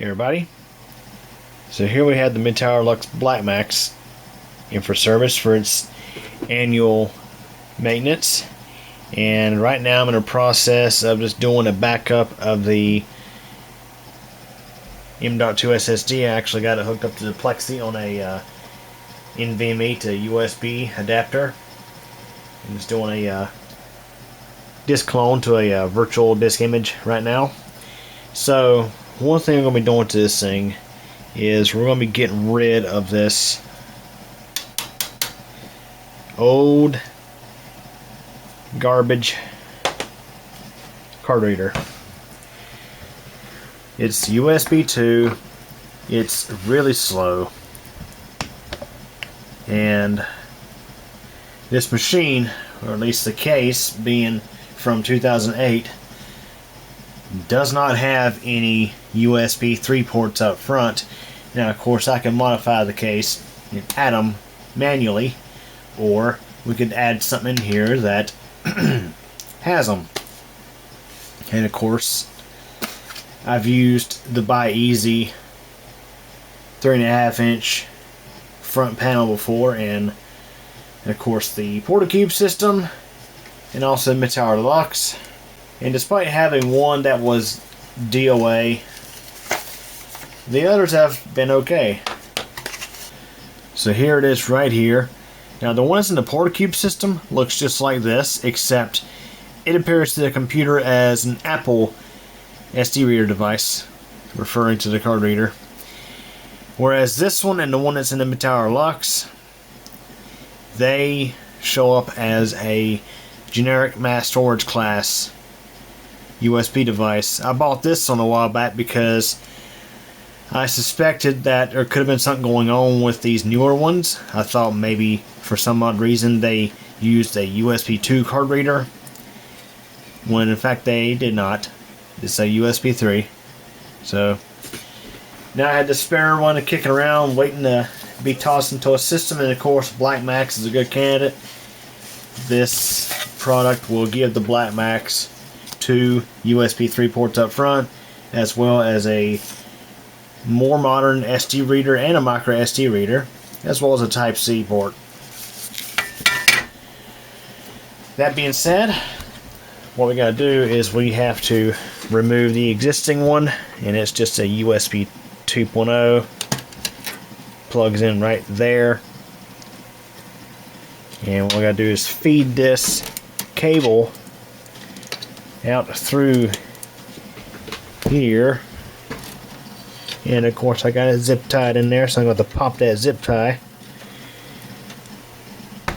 Hey everybody, so here we have the MidTower Deluxe Black Max in for service for its annual maintenance, and right now I'm in the process of just doing a backup of the M.2 SSD. I actually got it hooked up to the Plexi on a NVMe to USB adapter. I'm just doing a disk clone to a virtual disk image right now. So one thing we're going to be doing to this thing is we're going to be getting rid of this old garbage card reader. It's USB 2. It's really slow, and this machine, or at least the case being from 2008, does not have any USB 3 ports up front. Now of course I can modify the case and add them manually, or we could add something in here that has them. And of course I've used the BYEASY 3.5-inch front panel before, and of course the Porta-Cube system, and also MidTower Deluxe. And despite having one that was DOA, the others have been okay. So here it is right here. Now the one that's in the Porta-Cube system looks just like this, except it appears to the computer as an Apple SD reader device, referring to the card reader. Whereas this one and the one that's in the MidTower Deluxe, they show up as a generic mass storage class USB device. I bought this one a while back because I suspected that there could have been something going on with these newer ones. I thought maybe for some odd reason they used a USB 2 card reader, when in fact they did not. It's a USB 3. So now I had the spare one to kick around, waiting to be tossed into a system, and of course Black Max is a good candidate. This product will give the Black Max 2 USB 3 ports up front, as well as a more modern SD reader and a micro SD reader, as well as a Type C port. That being said, what we gotta do is we have to remove the existing one, and it's just a USB 2.0, plugs in right there. And what we gotta do is feed this cable out through here, and of course I got it zip tied in there, so I'm going to pop that zip tie.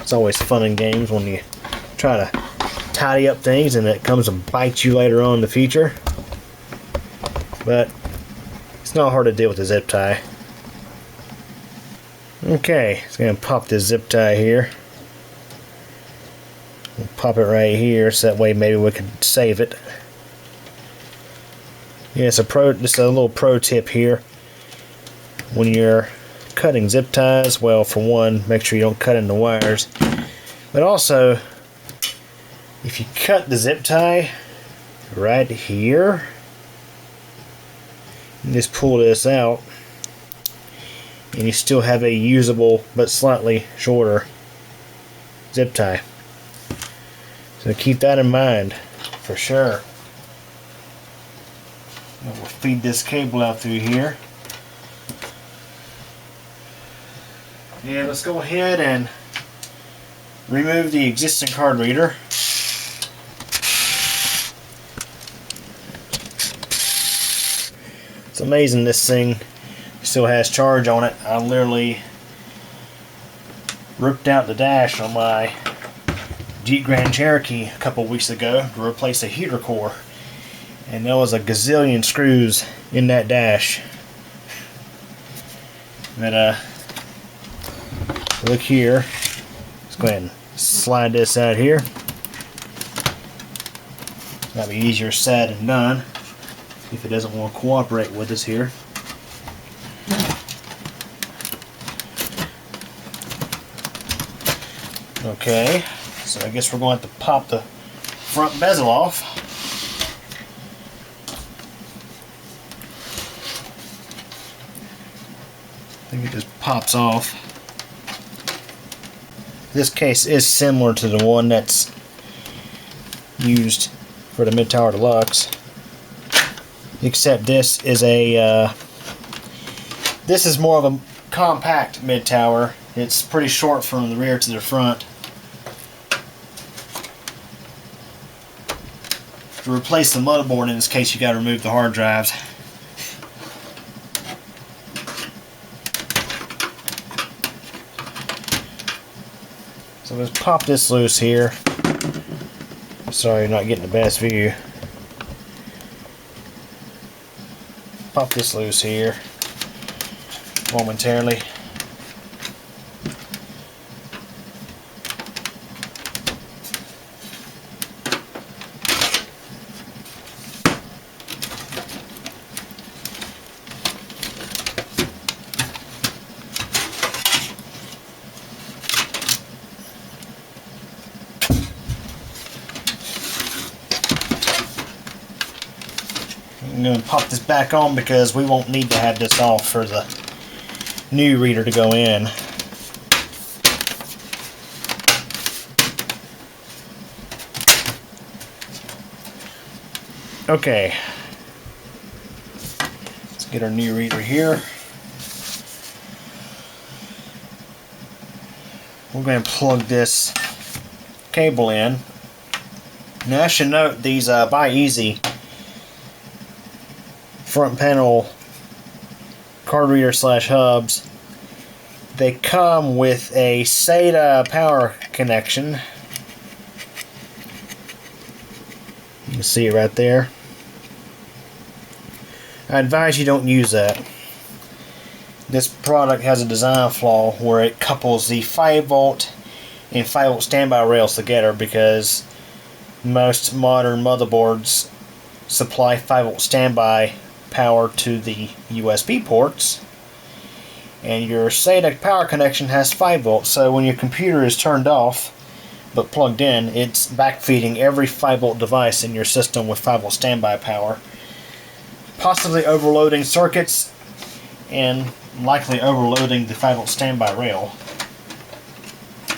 It's always fun and games when you try to tidy up things and it comes and bites you later on in the future, but it's not hard to deal with the zip tie. Okay, so I'm going to pop this zip tie here. We'll pop it right here, so that way maybe we could save it. Yeah, it's just a little pro tip here. When you're cutting zip ties, well, for one, make sure you don't cut in the wires. But also, if you cut the zip tie right here, and just pull this out, and you still have a usable but slightly shorter zip tie. So keep that in mind for sure. And we'll feed this cable out through here. And let's go ahead and remove the existing card reader. It's amazing this thing still has charge on it. I literally ripped out the dash on my Jeep Grand Cherokee a couple weeks ago to replace a heater core, and there was a gazillion screws in that dash. But look here, let's go ahead and slide this out here. That'll be easier said than done if it doesn't want to cooperate with us here. Okay, so I guess we're going to have to pop the front bezel off. think it just pops off. This case is similar to the one that's used for the MidTower Deluxe, except this is more of a compact MidTower. It's pretty short from the rear to the front. To replace the motherboard in this case, you got to remove the hard drives. So let's pop this loose here. Sorry, you're not getting the best view. Pop this loose here momentarily. I'm going to pop this back on because we won't need to have this off for the new reader to go in. Okay, let's get our new reader here. We're going to plug this cable in. Now I should note these BYEASY front panel card reader / hubs, they come with a SATA power connection. You can see it right there. I advise you don't use that. This product has a design flaw where it couples the 5V and 5V standby rails together, because most modern motherboards supply 5V standby power to the USB ports, and your SATA power connection has 5V, so when your computer is turned off but plugged in, it's backfeeding every 5V device in your system with 5V standby power, possibly overloading circuits and likely overloading the 5V standby rail,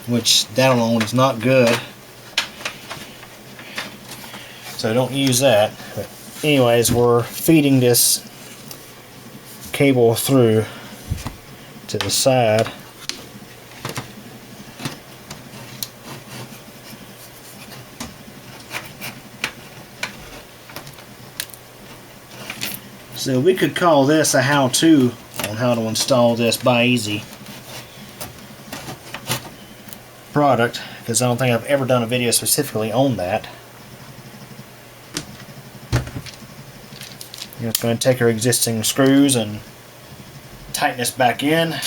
which that alone is not good, so don't use that. But anyways, we're feeding this cable through to the side. So we could call this a how-to on how to install this BYEASY product, because I don't think I've ever done a video specifically on that. You're just going to take our existing screws and tighten this back in.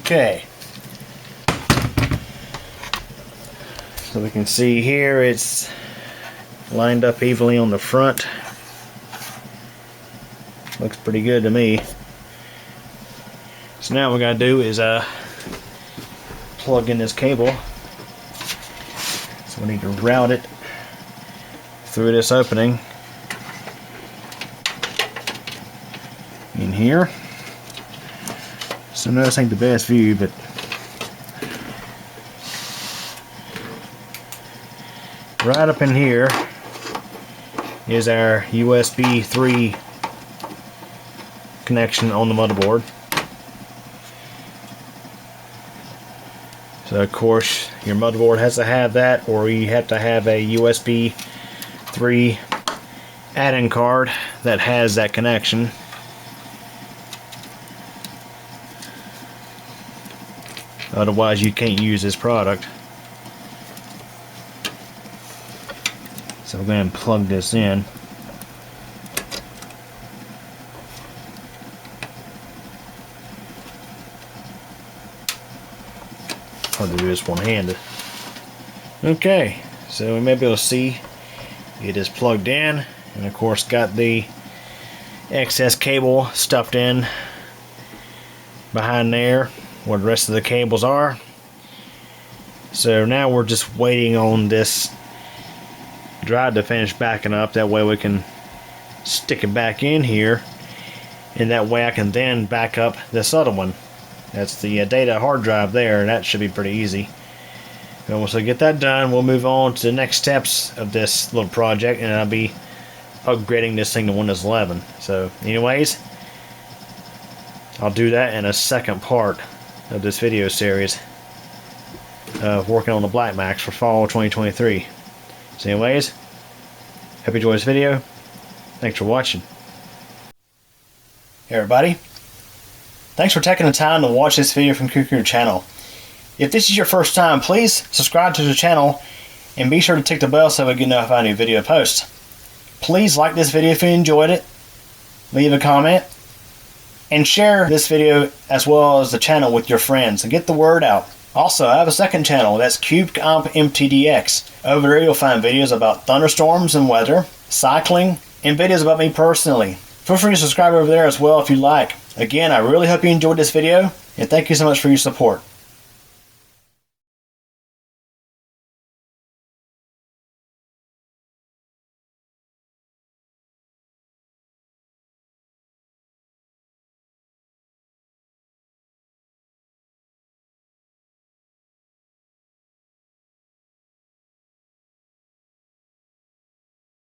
Okay, so we can see here it's lined up evenly on the front. Looks pretty good to me. So now what we gotta do is plug in this cable. So we need to route it through this opening in here. So I know this ain't the best view, but right up in here is our USB 3 connection on the motherboard. So of course your motherboard has to have that, or you have to have a USB 3 add-in card that has that connection. Otherwise you can't use this product. So we're going to plug this in. Hard to do this one-handed. Okay, so we may be able to see it is plugged in, and of course got the excess cable stuffed in behind there where the rest of the cables are. So now we're just waiting on this drive to finish backing up. That way we can stick it back in here, and that way I can then back up this other one. That's the data hard drive there, and that should be pretty easy. And once I get that done, we'll move on to the next steps of this little project, and I'll be upgrading this thing to Windows 11. So anyways, I'll do that in a second part of this video series of working on the Black Macs for fall 2023. So anyways, hope you enjoyed this video. Thanks for watching. Hey everybody, thanks for taking the time to watch this video from Cuckoo channel. If this is your first time, please subscribe to the channel and be sure to tick the bell so we get notified of new video posts. Please like this video if you enjoyed it, leave a comment, and share this video as well as the channel with your friends and get the word out. Also, I have a second channel, that's CubeComp MTDX. Over there you'll find videos about thunderstorms and weather, cycling, and videos about me personally. Feel free to subscribe over there as well if you like. Again, I really hope you enjoyed this video, and thank you so much for your support.